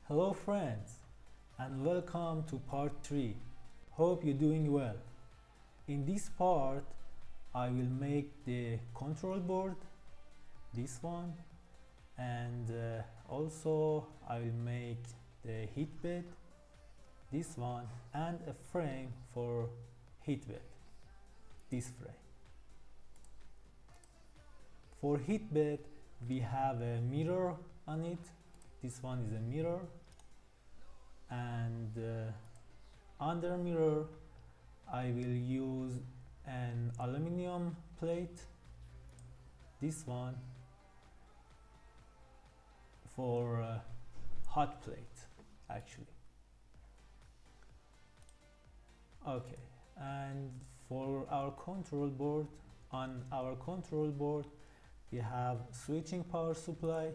Hello friends, and welcome to part 3. Hope you're doing well. In this part, I will make the control board, this one, and also I will make the heat bed, this one, and a frame for heat bed, this frame. For heat bed, we have a mirror on it. This one is a mirror, and under mirror I will use an aluminum plate, this one, for hot plate actually. Okay, and for our control board, on our control board we have switching power supply,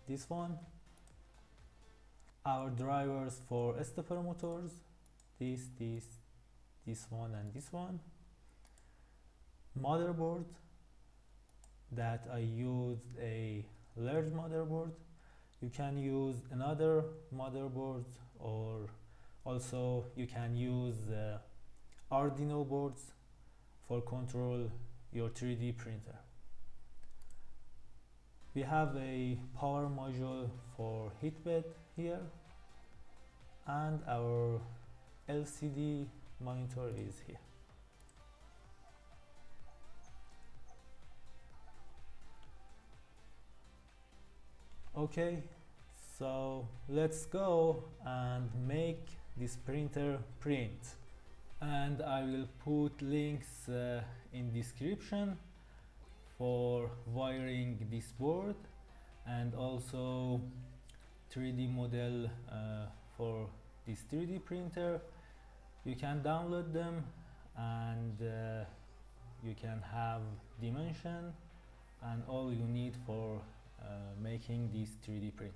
this one, our drivers for stepper motors, this one and this one, motherboard that I used a large motherboard. You can use another motherboard, or also you can use Arduino boards for control your 3D printer. We have a power module for heat bed here, and our LCD monitor is here. Okay, so let's go and make this printer print, and I will put links in description for wiring this board, and also 3D model for this 3D printer. You can download them, and you can have dimension and all you need for making this 3D printer.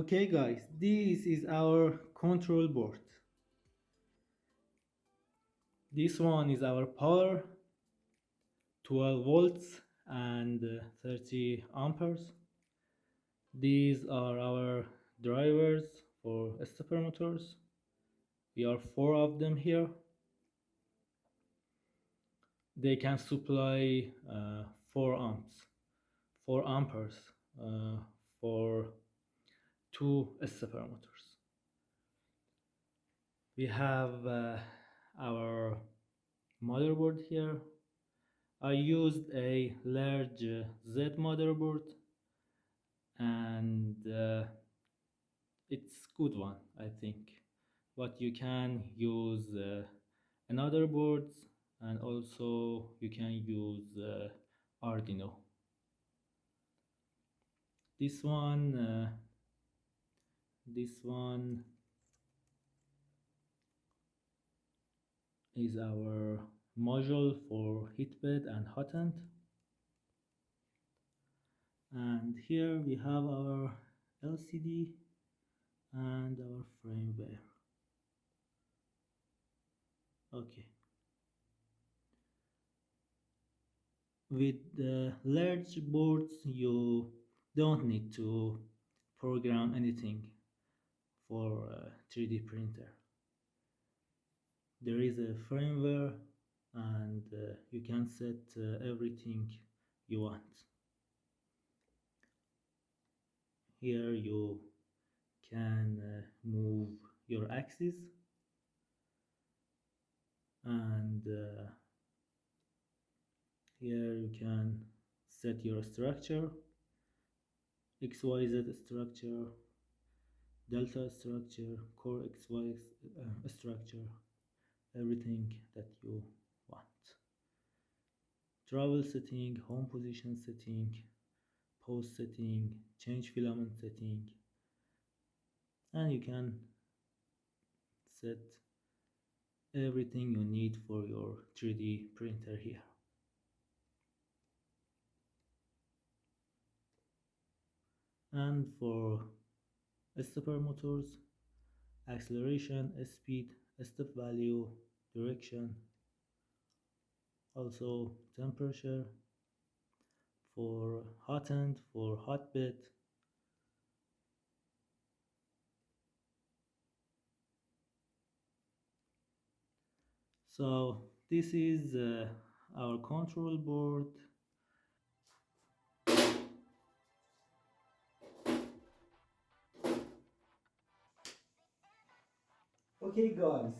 Okay guys, this is our control board. This one is our power, 12 volts and 30 amperes. These are our drivers for stepper motors. We are 4 of them here. They can supply 4 amps, 4 amperes for 2 stepper motors. We have our motherboard here. I used a large Z motherboard, and it's good one, I think. But you can use another boards, and also you can use Arduino. This one, this one is our module for heatbed and hot end. And here we have our LCD and our firmware. Okay. With the large boards, you don't need to program anything for a 3D printer. There is a firmware, and you can set everything you want. Here you can move your axis, and here you can set your structure, XYZ structure, delta structure, core XY structure, everything that you want. Travel setting, home position setting, pose setting, change filament setting, and you can set everything you need for your 3D printer here. And for stepper motors, acceleration, speed, step value, direction, also temperature, for hot end, for hot bed. So this is our control board. Okay guys,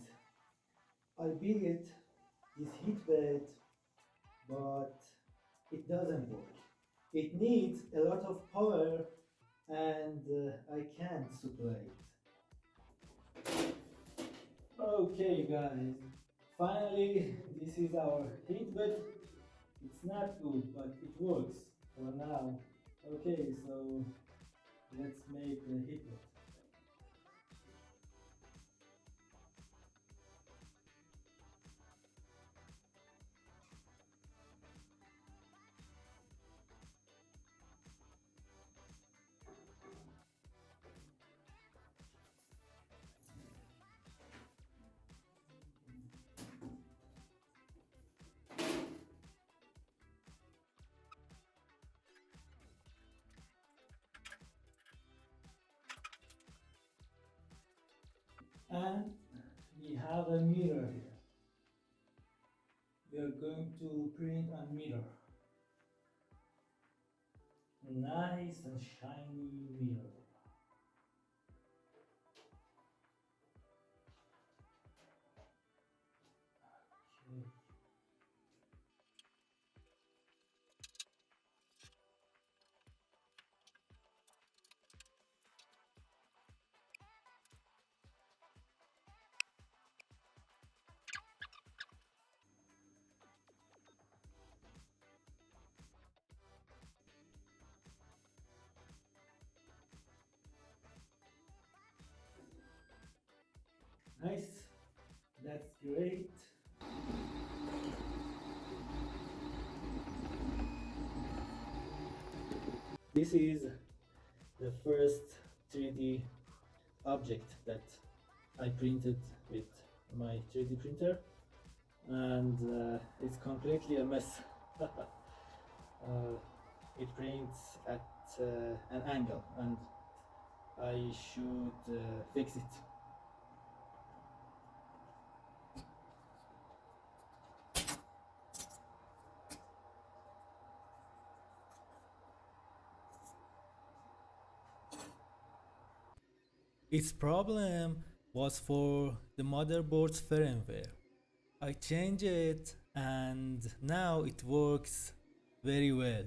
I built this heat bed, but it doesn't work. It needs a lot of power, and I can't supply it. Okay guys, finally this is our heat bed. It's not good, but it works for now. Okay, so let's make the heat bed. And we have a mirror here. We are going to print a mirror. Nice and shiny mirror. Okay. Nice. That's great. This is the first 3D object that I printed with my 3D printer, and it's completely a mess. It prints at an angle, and I should fix it. Its problem was for the motherboard's firmware. I changed it and now it works very well.